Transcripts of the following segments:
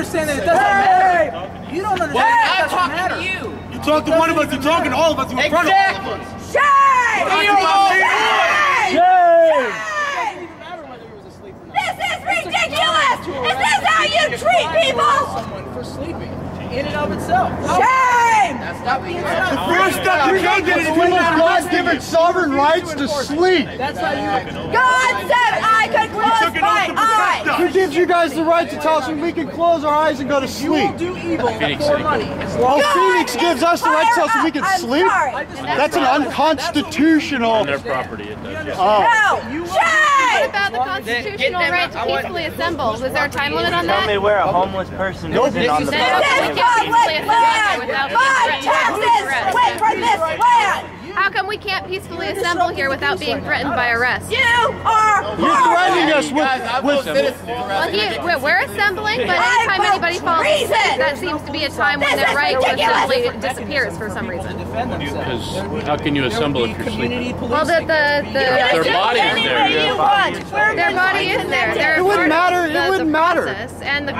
understand that it doesn't matter. You don't understand that it doesn't matter. You talk to one of us, you're talking to all of us. You're in front of all of us. Shame! This is ridiculous! Is this how you treat people? Someone for sleeping. In and of itself. Shame! The first step you take is to God given sovereign rights to sleep. That's how you... God said I could close my eyes! Who gives you guys the right to tell us when we can close our eyes and go to You will sleep? do evil for money. Oh, Phoenix gives us the right to tell us when we can sleep? That's an unconstitutional... On their property, it does. Oh. No! Shame! What about the constitutional right to peacefully assemble? Was there a time limit on Tell me that? where a homeless person isn't on the This property. is public land! My taxes went for this land! How come we can't peacefully assemble here without being threatened by arrest? You are You're threatening us with Well, we're assembling, but anytime anybody falls asleep, that seems to be a time when their right to assembly disappears for some reason. Because how can you assemble if you're sleeping? Well, Their body is there. their body is there. They're It wouldn't part matter. of It wouldn't matter. process, and the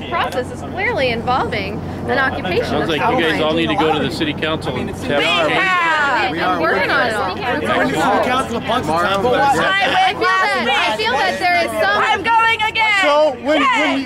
process is clearly involving an occupation Sounds of like some you guys kind. all need to go to the city council and have We've been working on it all. I feel that there is some... I'm going again! So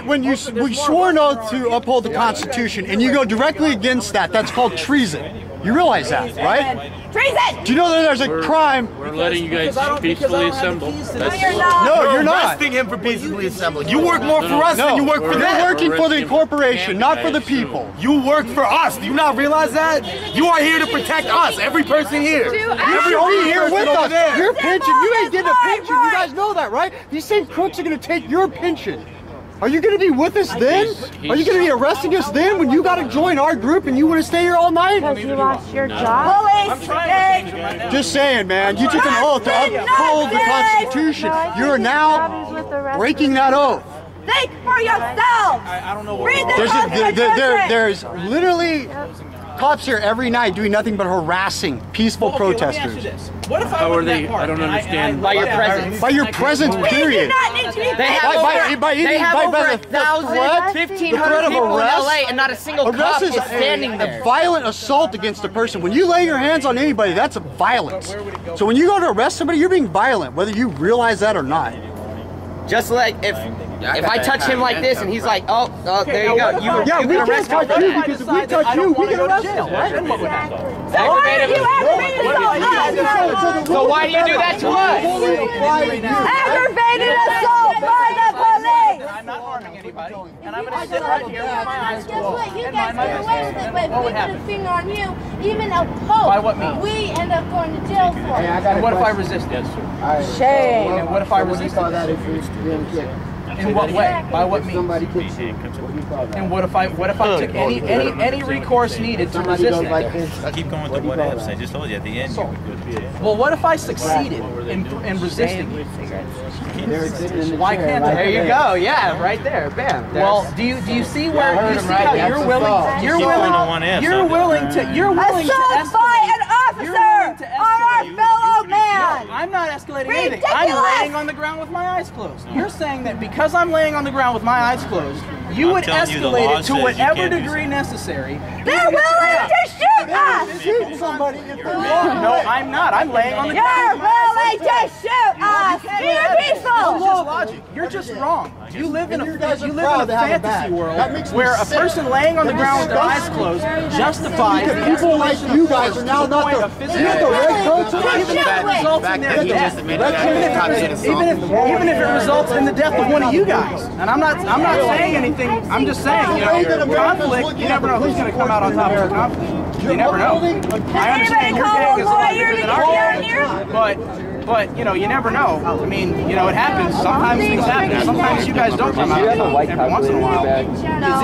when we swore an oath to uphold the Constitution and you go directly against that, that's called treason. You realize that, right? Treason! Do you know that there's a crime? We're letting you guys peacefully assemble. No, you're not. Arresting him for peacefully assembling. You work more for us than you work for them. You're working for the corporation, not for the people. You work for us. Do you not realize that? You are here to protect us, every person here. You're here with us. Your pension, you ain't getting a pension. You guys know that, right? These same crooks are going to take your pension. Are you going to be with us then? Are you going to be arresting us then when you got to join our group and you want to stay here all night? Because you lost your job? Police! Just saying, man. You took an oath to uphold the Constitution. You're now breaking that oath. Think for yourselves! I don't know what... Read the Constitution! There's literally cops here every night doing nothing but harassing peaceful protesters. What if I How are went they? that far? I don't understand. By your presence. By your presence, period. They have over 1,500 people in LA and not a single cop is standing there. A violent assault against a person. When you lay your hands on anybody, that's a violence. So when you go to arrest somebody, you're being violent, whether you realize that or not. Just like if I touch him like this and he's like, oh, there you go. We can't touch you because if we touch you, we get arrested. So why do you do that to us? Aggravated assault by the police! I'm not harming anybody, and I'm going to sit right here with my eyes closed. You guys get away with it, but if we put a finger on you, even a poke, By what means? we end up going to jail for it. And what if I resist it? Shame! And what if I resist it? In what way? By what means? And what if I took any recourse needed to resist it? Keep going with the what ifs. I just told you at the end you would go to jail. Well, what if I succeeded in resisting it? Why can't I? There you go. Yeah, right there. Bam. Well, do you see where you see how you're willing to Assault by an officer on our fellow man! I'm not escalating anything. I'm laying on the ground with my eyes closed. You're saying that because I'm laying on the ground with my eyes closed, you would escalate it to whatever degree necessary. They're willing to shoot us! Shoot somebody if they want. No, I'm not. I'm laying on the ground. You're willing to shoot us! Be peaceful! It's just logic. You're just wrong. You live in a fantasy world where a person laying on the ground with their eyes closed justifies the people like you guys are now not the red coats. Even if it results in the death of one of you guys. And I'm not saying anything. I'm just saying, you know, conflict, you never know who's going to come out on top of the conflict. You never know. I understand your gang is a lot bigger than our gang, but you know, you never know. I mean, you know, it happens. Sometimes things happen. Sometimes you guys don't come out every once in a while.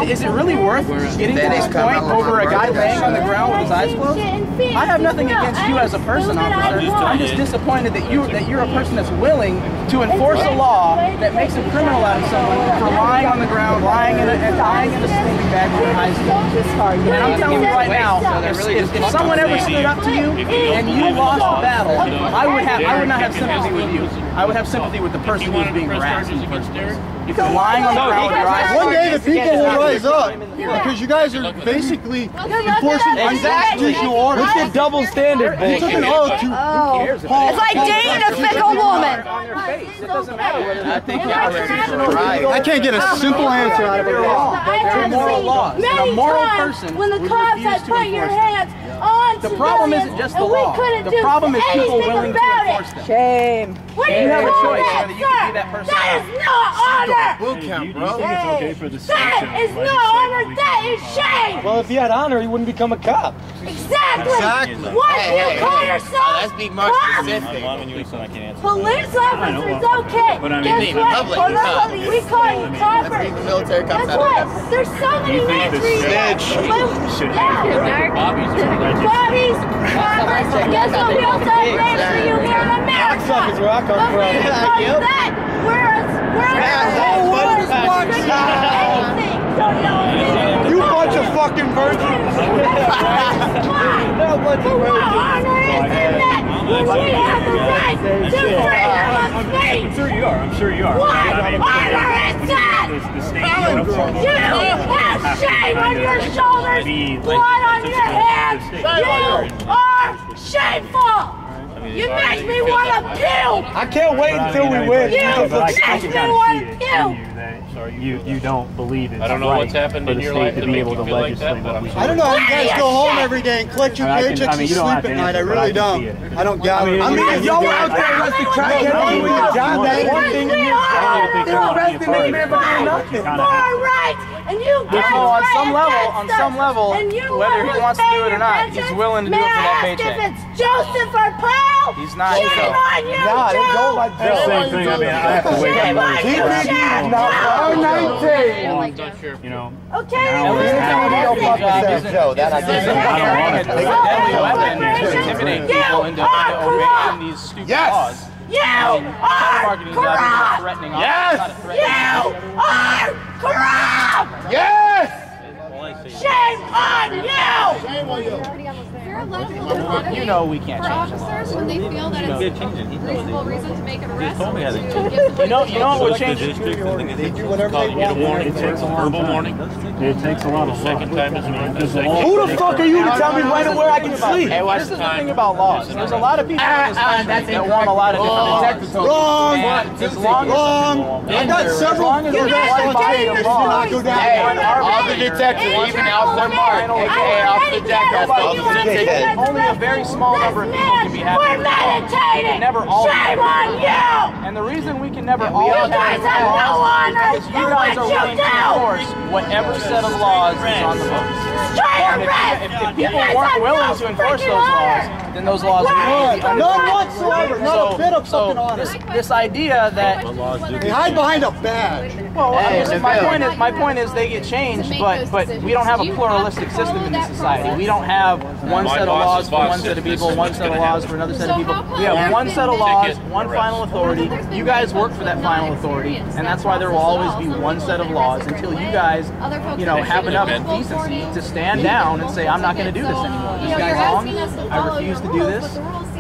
Is it really worth getting to this point over a guy laying on the ground with his eyes closed? I have nothing against you as a person, officer. I'm just disappointed that you're a person that's willing to enforce a law that makes a criminal out of someone for lying on the ground, lying in a sleeping bag with their eyes closed. And I'm telling you right now, if someone ever stood up to you and you lost the battle, I would not have sympathy with you. I would have sympathy with the person who's being harassed in the first place. You've been lying on the ground with your eyes. One day the people will rise up because you guys are basically enforcing unconstitutional orders. What's your double standard? You took an oath to. It's like dating a fickle woman. It doesn't matter whether I think I can't get a simple answer out of it. They're moral laws. And a moral person when the would cops refuse had to put your enforce them. hands on The problem isn't just the law. The problem is people willing to enforce them. Shame. What You have a choice that, whether you can be that person. That is not honor. Boot camp, bro. That is not honor. That is shame. Well, if he had honor, he wouldn't become a cop. Exactly. Once you call yourself Let's be more specific. police officers, okay. Guess what? We call you coppers. Guess what? There's so many names for you. Bobby's over there. Bobbies, coppers. Guess what? We also have names for you here in America. Suck is where I come from. You bunch of fucking virgins. We have the right to freedom of speech. I'm sure you are. I'm sure you are. What honor is that? You have shame on your shoulders, blood on your hands. You are shameful. You make me want to puke. I can't wait until we win. You make me want to puke. You don't believe it. I don't know what's happened in your life to make you feel like that, but I'm I don't know how you guys go home every day and collect your paychecks and sleep at night. I really don't. I don't gather. I mean, y'all out there arrested crackheads doing your job. That's one thing. They're arresting me, man, but doing nothing. And you guys on some level, whether he wants to do it or not, he's willing to do it for that paycheck. If it's Joseph or Paul, He's not. shame on you, Nah, they go like The same thing. I mean, I have to wait Shame on you, Now, Joe. I'm not sure. You know. Okay. Joe, that I It's a deadly weapon to intimidate people into obeying these stupid laws. You are corrupt. Threatening Yes. You are corrupt. Yes! Shame on you. You know we can't For change officers, when they feel that it's a reasonable reason to make an arrest, You know what would change? They do whatever Call they you get a want. warning, verbal warning. It takes a lot of Second time is a Who the fuck are you to tell me when and where I can sleep? Hey, this is the thing about laws. There's a lot of people in this country that want a lot of different things. Wrong. And as long as I got several arrests on tape that did not go down. All the detectives, even Officer Mark, aka Officer Jack, that's Officer Jack. only a very small number of people can be happy. We're meditating. Never all. Shame on you. And the reason we can never all have guys have no honor is you guys are willing to enforce whatever set of laws is on the books. And if people weren't willing to enforce those laws, then those laws would be None whatsoever. Not a bit of fucking honor. this idea that They hide behind a badge. well, my point is they get changed, but we don't have a pluralistic system in this society. We don't have one set of laws for one set of people, one set of laws for another set of people. We have one set of laws, one final authority. You guys work for that final authority, and that's why there will always be one set of laws until you guys, have enough decency to stand down and say, I'm not going to do this anymore. This guy's wrong. I refuse to do this.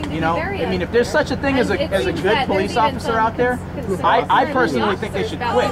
I mean, if there's such a thing as a good police officer out there, I personally think they should quit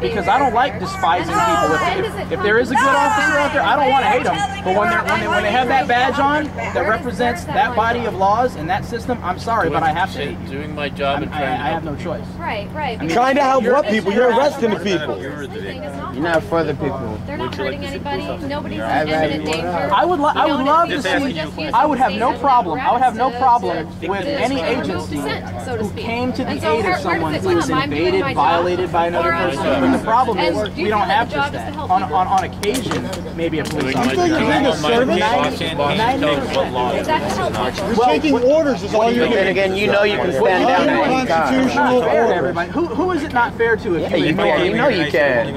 because I don't like despising people. If there is a good officer out there, I don't want to hate them. But when they have that badge on that represents that body of laws and that system, I'm sorry, but I have to hate you. Doing my job and I trying to have no choice. right. I mean, Trying to help what people? You're arresting the people. You're not for the people. They're not hurting anybody. Nobody's in imminent danger. I would love to see. I would have no problem. I would have no problem with any agency who came to the aid of someone who is invaded, violated by another person. But the problem is we don't have just that. On occasion, maybe a police officer. You're taking orders is all you're doing. And again, you know you can stand down at any time. Constitutional Fair to order. everybody. Who is it not fair to if you You ignore me? know you can.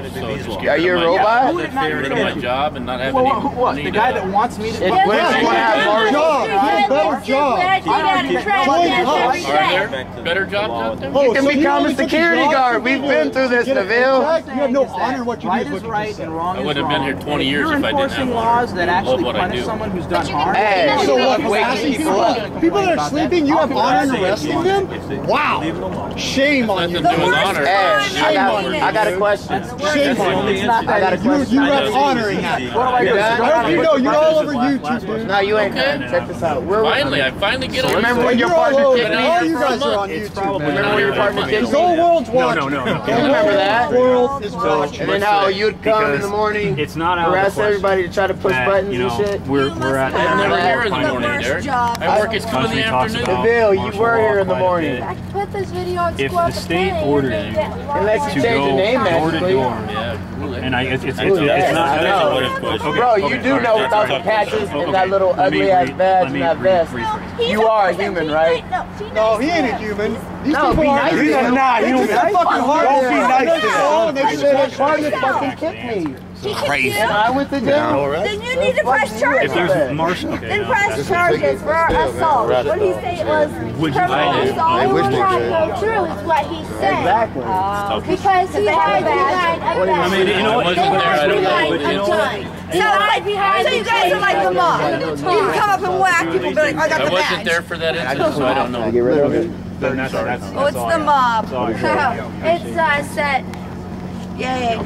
Are you a Who robot? would it not fair be to fair my to? job and not have Well, any what? The guy that wants me to. It's better Better job. Better job. Let at trash cans every day. Better jobs out there? You can become a security guard. We've been through this, Neville. You have no honor in what you do. Right is right and wrong is wrong. I would have been here 20 years if I didn't have enforcing laws that actually punish someone who's done harm. Hey, So what, I'm waking people up. people that are sleeping, you have honor in arresting them? Wow. Shame on you. Nothing to do with honor. Hey, I got a question. Shame on you. I got a question. You have honor in that. You know, you're all over YouTube, dude. No, you ain't. Check this out. Finally, I finally get it. Remember when your You're all partner over. kicked me? All you guys are on YouTube, man. Remember when your partner kicked This me? whole world's watching. No. You remember that? The world is watching. And then how you'd come in the morning, It's not out of the harass question everybody to try to push that, buttons you know, and shit. We're at I'm never here in the The morning, worst Derek. job. I work at 2 in the Country talks afternoon. about Bill, you martial were law here in the quite a morning. bit. I can put this video on If Squad the state orders you Unless to you change go your name door to magically. door, Yeah, really. and it's Yeah, not I know. okay, Bro, you okay, do all right, know that's without all the right. patches Okay, and that little let me ugly ass re- badge let and me that vest. rephrase. You are a human, right? No, he ain't a human. These No, people be are nice to human. him. Nah, human. They're fucking hard. Don't be nice to Oh, him. they That partner fucking kicked me. Crazy. And I went to jail. Then you need to press charges. If there's martial, okay, Then no. press charges for assault. What did he say it was? Criminal assault. It was not go through, is what he said. Exactly. Because he had behind a I mean, you know what? I wasn't there, I don't know, but you know what? So you guys are like the mob. You can come up and whack people, be like, I got I the wasn't badge. there for that incident, so I don't know. Get rid of it. Then that's Oh, it's the mob. It's set. Yay,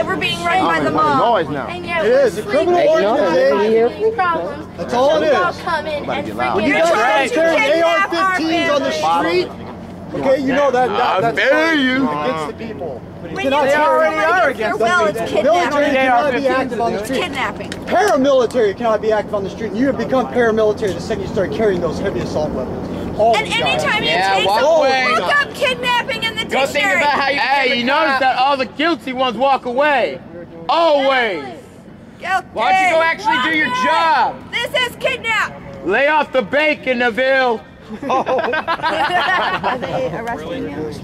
we're being run by the mob. Noise now. And yet It is a criminal organization. problems. That's all it All is. come in and You freaking guys trying are to carrying kidnap our AR-15s on the family. street. Okay, you know that's dare you. against the people. When you cannot tell carry someone against their will, it's Military kidnapping. cannot be active on the It's street. kidnapping. Paramilitary cannot be active on the street. And you have become paramilitary the second you start carrying those heavy assault weapons. All And the time. anytime you Yeah, take walk someone, away. look up kidnapping in the Go think dictionary. about how you. Hey, you notice that all the guilty ones walk away. Always. Why don't you go actually do your job? This is kidnap. Lay off the bacon, Neville. Are they arresting you?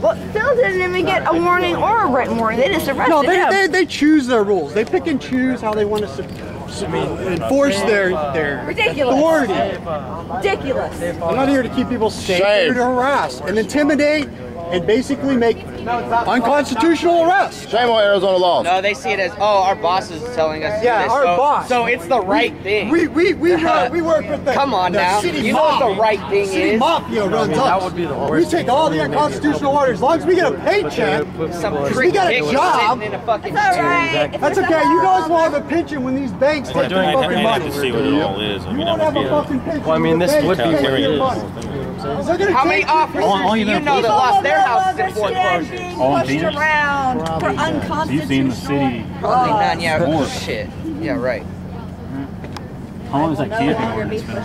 Well, Phil didn't even get a warning or a written warning. They just arrested No, him. they choose their rules. They pick and choose how they want to enforce their Ridiculous. authority. Ridiculous. I'm not here to keep people safe. I'm here to harass and intimidate and basically make unconstitutional arrests. Shame on Arizona laws. No, they see it as, oh, our boss is telling us to Yeah, do this. our boss. So it's the right thing. We work with the Come on the now. city You know what the right thing city is? mafia runs us. That would be the worst. We take all the unconstitutional orders. As long as we get a paycheck, Some we prick got a dick job. sitting in a fucking It's all right. If That's there's okay. a You guys mob- will have a pension when these banks take your fucking I'd have money. to see what it all is. I You mean, won't I have would a be fucking pension. Well, I mean, this would be They're taking your very money. Is that gonna How take many you- officers All do you you know know that lost their houses in foreclosure? Being All pushed teams? around for So you've seen the city. Probably none, yeah. More. Shit. Yeah, right. How long is that camping ordinance been?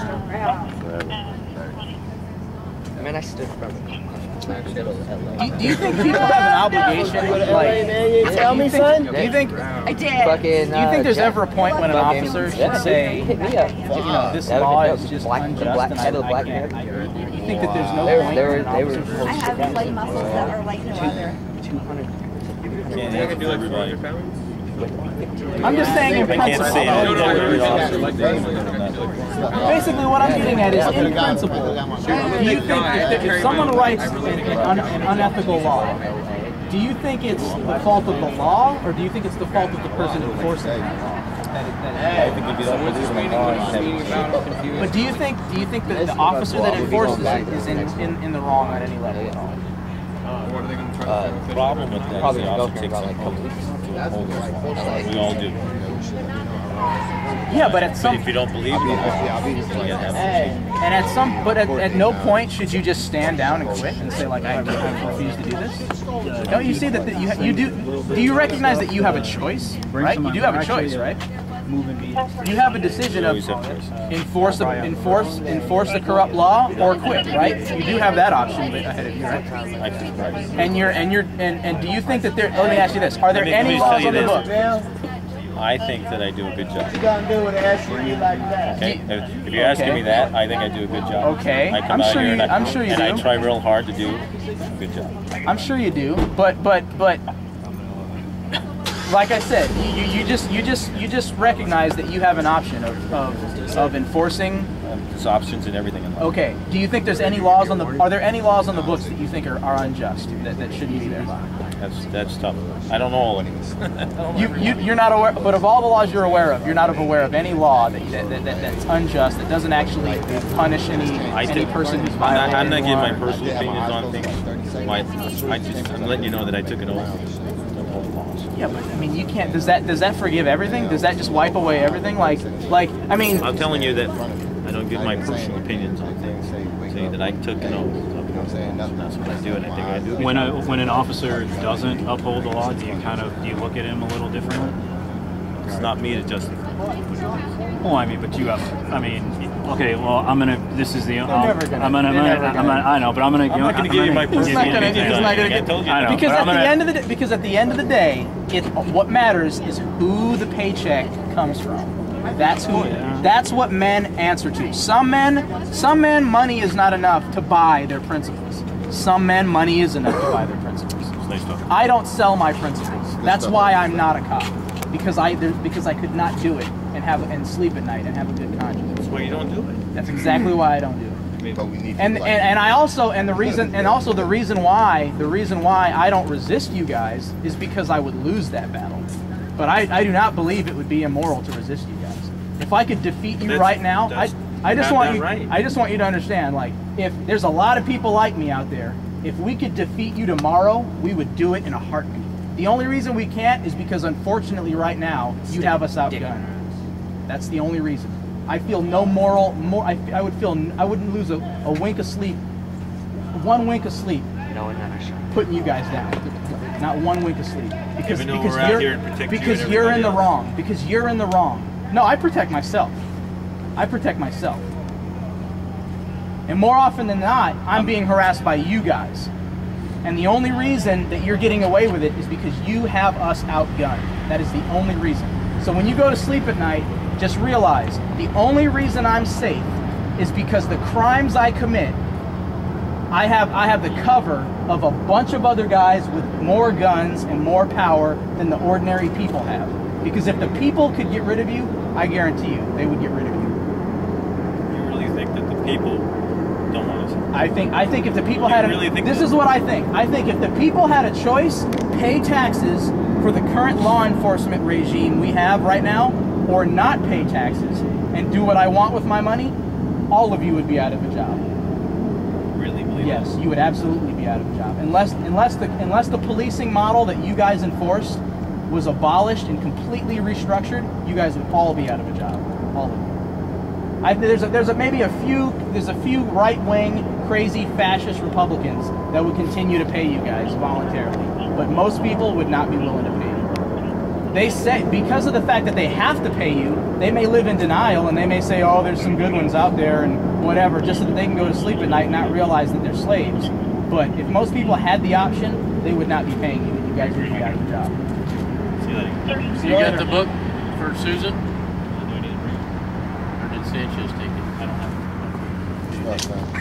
I mean, I stood from Do you think people have an obligation? Like, tell me, son. do you think? I did. Fucking, Do you think there's Jack- ever a point when an fucking- officer should yeah, say, hit me up. you know, this That would law be is dope. just Black- unjust, black- and head of the black I man. can't. You think that there's no They were- point they were- when an they were- officer should I have leg muscles that are like no other. can't answer for everybody. I'm just saying in I can't say principle. it. Basically, what I'm getting at is, in principle, do you think if someone writes an unethical law, do you think it's the fault of the law, or do you think it's the fault of the person enforcing it? I think if you don't believe in the law, you have But do you think that the officer that enforces it is in the wrong at any level at all? the problem with that is the officer takes some police to hold us. We all do. Yeah, but at some If you don't believe in it, and at no point should you just stand down and quit and say like I refuse to do this. Don't you see that you do? Do you recognize that you have a choice? Right? You do have a choice, right? You have a decision of enforce the corrupt law or quit, right? You do have that option ahead of you, right? And do you think that there? Let me ask you this: are there any laws on the book? I think that I do a good job. You gonna do it asking you like that? Okay? If you're asking me that, I think I do a good job. Okay. I come out here and I'm sure you and do. I try real hard to do a good job. I'm sure you do, but like I said, you just recognize that you have an option of enforcing. There's options and everything in life. Okay. Do you think there's any laws on the? Are there any laws on the books that you think are unjust that shouldn't be there? That's tough. I don't know all of these. You're not aware, but of all the laws you're aware of, you're not aware of any law that's unjust, that doesn't actually punish any person who's violating. I'm not giving my personal opinions on things. I'm letting you know that I took an oath. Yeah, but I mean, you can't. Does that forgive everything? Does that just wipe away everything? Like I mean. I'm telling you that I don't give my personal opinions on things. Saying that I took an oath. That's what I do, and I think I do. When an officer doesn't uphold the law, do you look at him a little differently? It's not me to justify. Well, I mean, but you have. I mean, okay. Well, I'm gonna. This is the. I know, but I'm gonna. I'm not gonna give you my personal opinion. I told you. Because at the end of the day, what matters is who the paycheck comes from. That's who. That's what men answer to. Some men, money is not enough to buy their principles. Some men, money is enough to buy their principles. I don't sell my principles. That's why I'm not a cop. Because I could not do it and sleep at night and have a good conscience. That's why you don't do it. That's exactly why I don't do it. The reason why I don't resist you guys is because I would lose that battle. But I do not believe it would be immoral to resist you guys. If I could defeat you right now, I just want you to understand, like, if there's a lot of people like me out there, if we could defeat you tomorrow, we would do it in a heartbeat. The only reason we can't is because, unfortunately, right now, you have us outgunned. That's the only reason. I feel no moral. I wouldn't lose a wink of sleep, one wink of sleep, putting you guys down. Not one wink of sleep. Because you're in the wrong. Because you're in the wrong. No, I protect myself. I protect myself. And more often than not, I'm being harassed by you guys. And the only reason that you're getting away with it is because you have us outgunned. That is the only reason. So when you go to sleep at night, just realize the only reason I'm safe is because the crimes I commit, I have the cover of a bunch of other guys with more guns and more power than the ordinary people have. Because if the people could get rid of you, I guarantee you, they would get rid of you. You really think that the people don't want us? I think if the people had this is what I think. I think if the people had a choice, pay taxes for the current law enforcement regime we have right now, or not pay taxes and do what I want with my money, all of you would be out of a job. Really believe Yes, that? you would absolutely be out of a job. Unless the policing model that you guys enforced was abolished and completely restructured, you guys would all be out of a job. All of you. There's a few right-wing, crazy, fascist Republicans that would continue to pay you guys voluntarily, but most people would not be willing to pay you. They say, because of the fact that they have to pay you, they may live in denial and they may say, oh, there's some good ones out there and whatever, just so that they can go to sleep at night and not realize that they're slaves. But if most people had the option, they would not be paying you, and you guys would be out of the job. See you later. You got the book for Susan? Or did Sanchez take it? I don't have it.